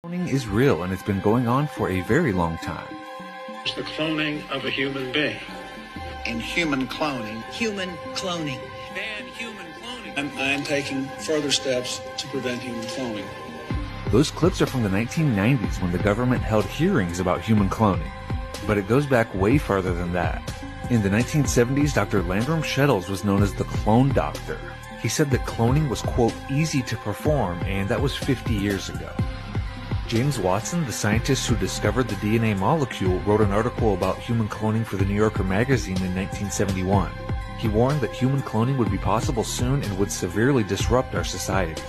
Cloning is real and it's been going on for a very long time. It's the cloning of a human being. In human cloning. Human cloning. Ban human cloning. And I'm taking further steps to prevent human cloning. Those clips are from the 1990s when the government held hearings about human cloning. But it goes back way farther than that. In the 1970s, Dr. Landrum Shettles was known as the clone doctor. He said that cloning was, quote, easy to perform, and that was 50 years ago. James Watson, the scientist who discovered the DNA molecule, wrote an article about human cloning for the New Yorker magazine in 1971. He warned that human cloning would be possible soon and would severely disrupt our society.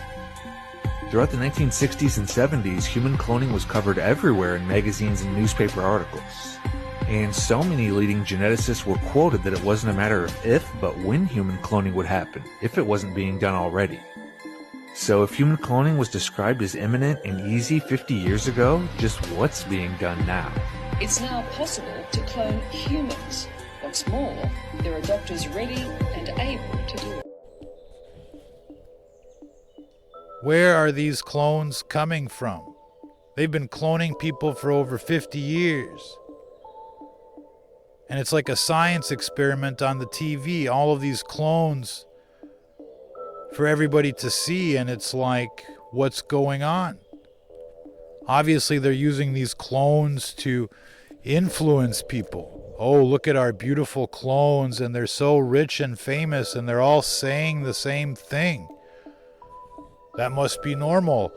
Throughout the 1960s and 70s, human cloning was covered everywhere in magazines and newspaper articles. And so many leading geneticists were quoted that it wasn't a matter of if, but when human cloning would happen, if it wasn't being done already. So if human cloning was described as imminent and easy 50 years ago, just what's being done now? It's now possible to clone humans. What's more, there are doctors ready and able to do it. Where are these clones coming from? They've been cloning people for over 50 years. And it's like a science experiment on the TV, all of these clones for everybody to see, and it's like, what's going on? Obviously, they're using these clones to influence people. Oh, look at our beautiful clones, and they're so rich and famous, and they're all saying the same thing. That must be normal.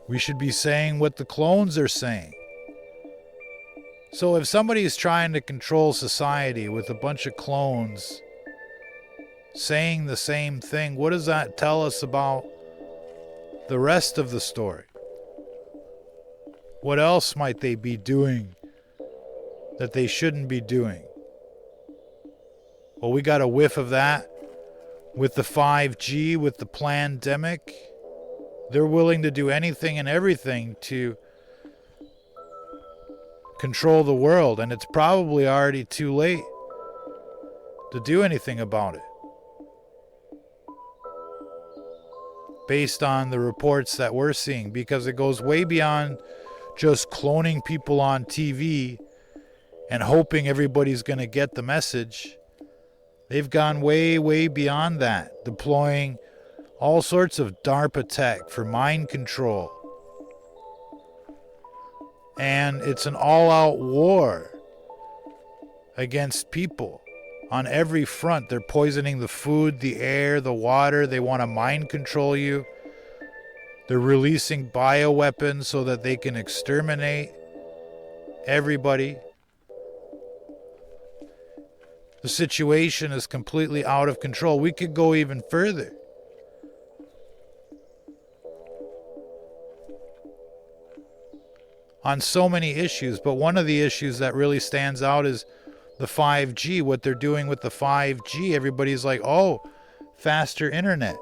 We should be saying what the clones are saying. So if somebody is trying to control society with a bunch of clones saying the same thing, what does that tell us about the rest of the story? What else might they be doing that they shouldn't be doing? Well, we got a whiff of that with the 5G, with the plandemic. They're willing to do anything and everything to control the world, and it's probably already too late to do anything about it. Based on the reports that we're seeing, because it goes way beyond just cloning people on TV and hoping everybody's going to get the message. They've gone way, way beyond that, deploying all sorts of DARPA tech for mind control. And it's an all-out war against people on every front. They're poisoning the food, the air, the water. They want to mind control you. They're releasing bioweapons so that they can exterminate everybody. The situation is completely out of control. We could go even further. On so many issues, but one of the issues that really stands out is the 5G, what they're doing with the 5G. Everybody's like, oh, faster internet.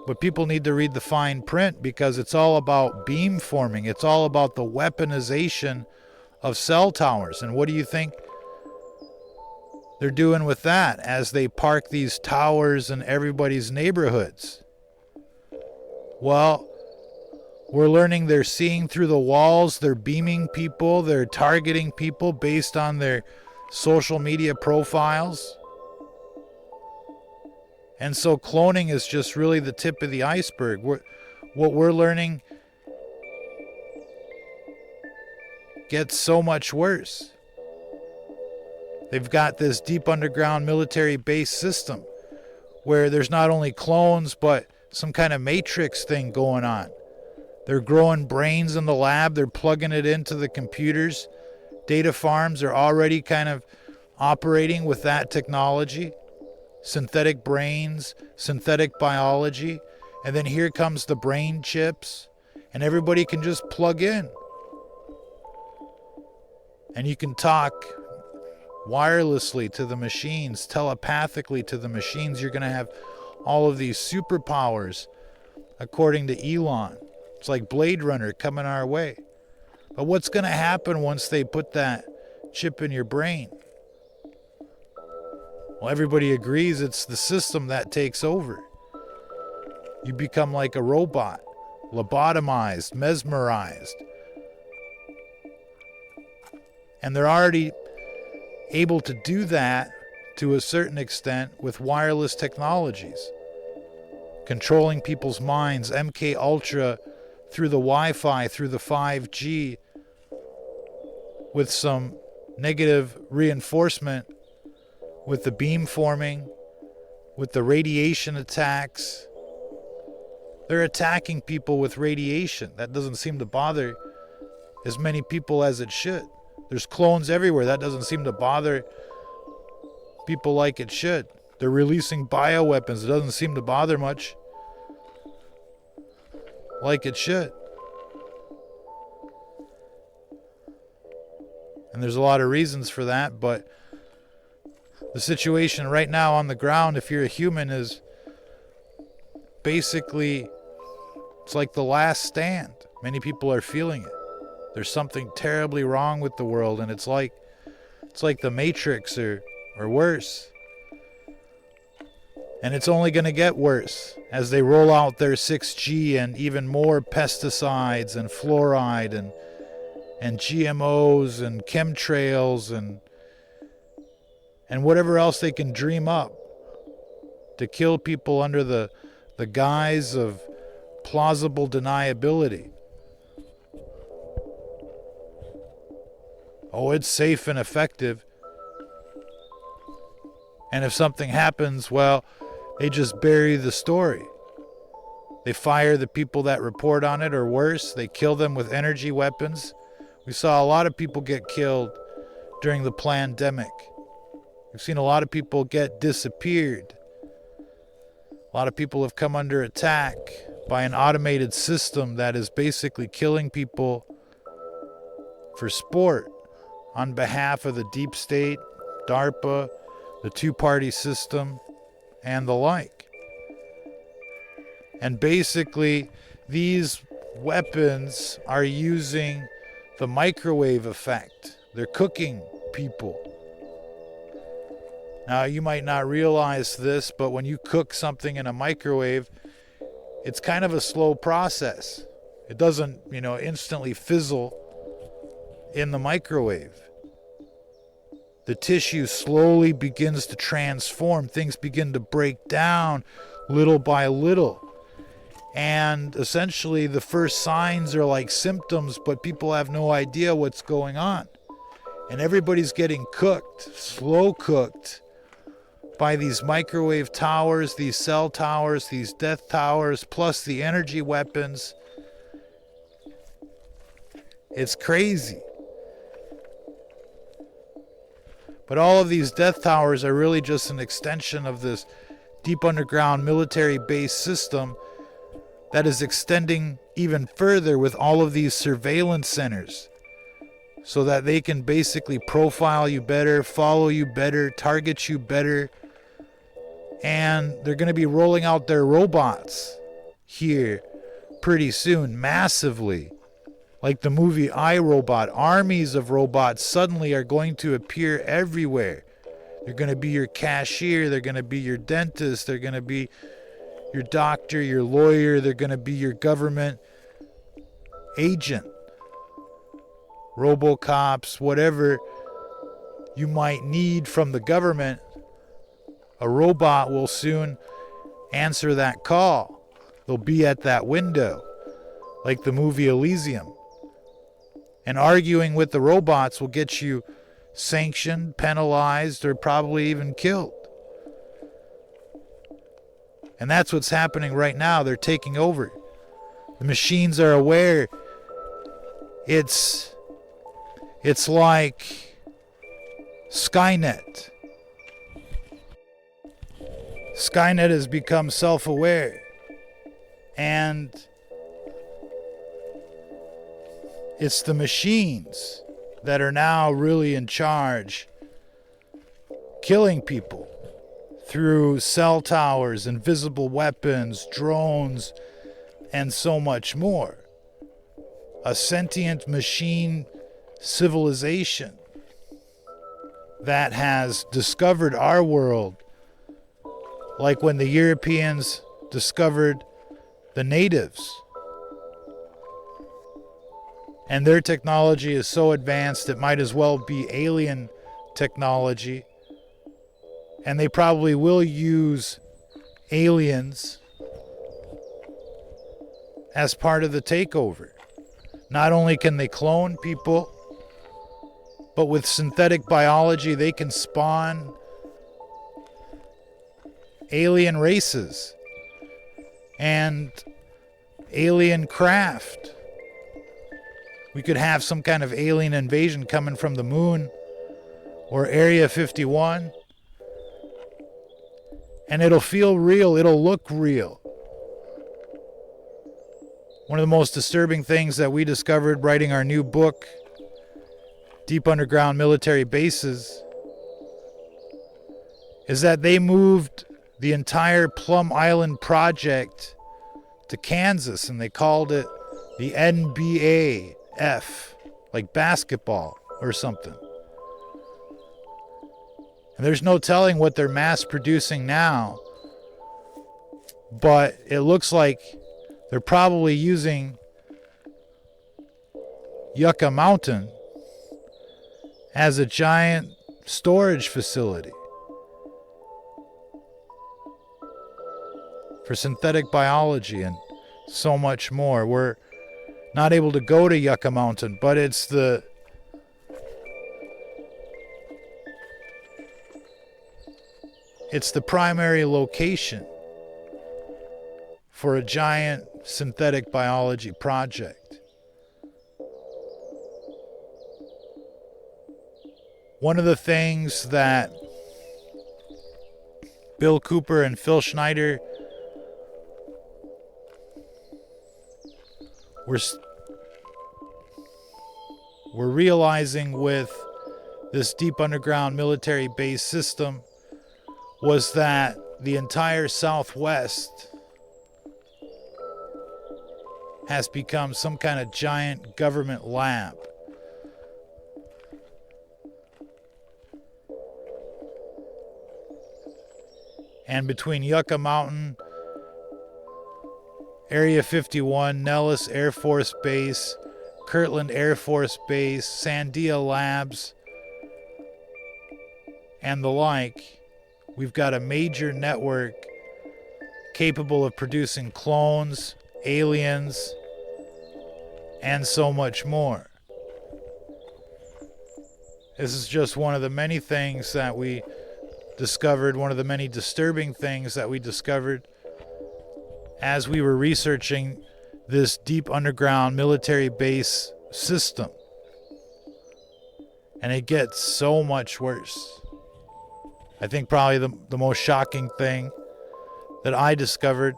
But people need to read the fine print, because it's all about beamforming. It's all about the weaponization of cell towers. And what do you think they're doing with that as they park these towers in everybody's neighborhoods? Well, we're learning they're seeing through the walls, they're beaming people, they're targeting people based on their social media profiles. And so cloning is just really the tip of the iceberg. What we're learning gets so much worse. They've got this deep underground military base system where there's not only clones, but some kind of matrix thing going on. They're growing brains in the lab. They're plugging it into the computers. Data farms are already kind of operating with that technology. Synthetic brains, synthetic biology. And then here comes the brain chips. And everybody can just plug in. And you can talk wirelessly to the machines, telepathically to the machines. You're going to have all of these superpowers, according to Elon. It's like Blade Runner coming our way. But what's going to happen once they put that chip in your brain? Well, everybody agrees it's the system that takes over. You become like a robot. lobotomized, mesmerized. And they're already able to do that to a certain extent with wireless technologies. Controlling people's minds, MK Ultra, through the Wi-Fi, through the 5G, with some negative reinforcement, with the beam forming, with the radiation attacks. They're attacking people with radiation. That doesn't seem to bother as many people as it should. There's clones everywhere. That doesn't seem to bother people like it should. They're releasing bioweapons. It doesn't seem to bother much like it should. And there's a lot of reasons for that, but the situation right now on the ground, if you're a human, is basically, it's like the last stand. Many people are feeling it. There's something terribly wrong with the world, and it's like the Matrix or worse. And it's only going to get worse as they roll out their 6G and even more pesticides and fluoride and GMOs and chemtrails and whatever else they can dream up to kill people under the guise of plausible deniability. Oh, it's safe and effective. And if something happens, well, they just bury the story. They fire the people that report on it, or worse, they kill them with energy weapons. We saw a lot of people get killed during the pandemic. We've seen a lot of people get disappeared. A lot of people have come under attack by an automated system that is basically killing people for sport on behalf of the deep state, DARPA, the two-party system, and the like. And basically, these weapons are using the microwave effect. They're cooking people. Now, you might not realize this, but when you cook something in a microwave, it's kind of a slow process. It doesn't, instantly fizzle in the microwave. The tissue slowly begins to transform. Things begin to break down little by little. And essentially the first signs are like symptoms, but people have no idea what's going on. And everybody's getting cooked, slow cooked, by these microwave towers, these cell towers, these death towers, plus the energy weapons. It's crazy. But all of these death towers are really just an extension of this deep underground military-based system that is extending even further with all of these surveillance centers, so that they can basically profile you better, follow you better, target you better. And they're going to be rolling out their robots here pretty soon, massively. Like the movie iRobot, armies of robots suddenly are going to appear everywhere. They're going to be your cashier, they're going to be your dentist, they're going to be your doctor, your lawyer, they're going to be your government agent. Robocops, whatever you might need from the government, a robot will soon answer that call. They'll be at that window, like the movie Elysium. And arguing with the robots will get you sanctioned, penalized, or probably even killed. And that's what's happening right now. They're taking over. The machines are aware. It's like Skynet. Skynet has become self-aware. And it's the machines that are now really in charge, killing people through cell towers, invisible weapons, drones, and so much more. A sentient machine civilization that has discovered our world, like when the Europeans discovered the natives And their technology is so advanced it might as well be alien technology. And they probably will use aliens as part of the takeover. Not only can they clone people, but with synthetic biology, they can spawn alien races and alien craft. We could have some kind of alien invasion coming from the moon or Area 51. And it'll feel real. It'll look real. One of the most disturbing things that we discovered writing our new book, Deep Underground Military Bases, is that they moved the entire Plum Island project to Kansas, and they called it the NBAF, like basketball or something. And there's no telling what they're mass producing now, but it looks like they're probably using Yucca Mountain as a giant storage facility for synthetic biology and so much more. We're not able to go to Yucca Mountain, but it's the primary location for a giant synthetic biology project. One of the things that Bill Cooper and Phil Schneider were realizing with this deep underground military base system was that the entire Southwest has become some kind of giant government lab. And between Yucca Mountain, Area 51, Nellis Air Force Base, Kirtland Air Force Base, Sandia Labs, and the like, we've got a major network capable of producing clones, aliens, and so much more. This is just one of the many things that we discovered, one of the many disturbing things that we discovered as we were researching this deep underground military base system. And it gets so much worse. I think probably the most shocking thing that I discovered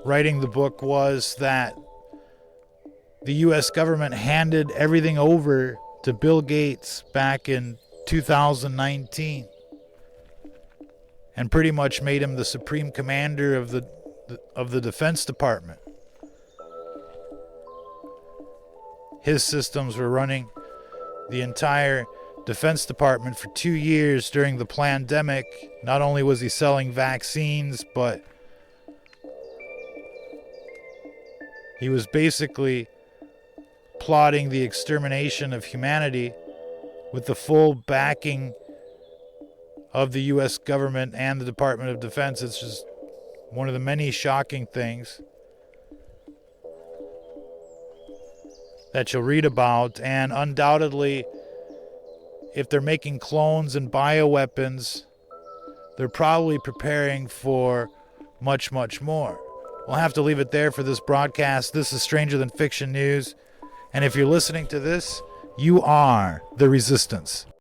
writing the book was that the U.S. government handed everything over to Bill Gates back in 2019 and pretty much made him the supreme commander of the Defense Department. His systems were running the entire Defense Department for 2 years during the pandemic. Not only was he selling vaccines, but he was basically plotting the extermination of humanity with the full backing of the U.S. government and the Department of Defense. It's just one of the many shocking things that you'll read about. And undoubtedly, if they're making clones and bioweapons, they're probably preparing for much, much more. We'll have to leave it there for this broadcast. This is Stranger Than Fiction News. And if you're listening to this, you are the Resistance.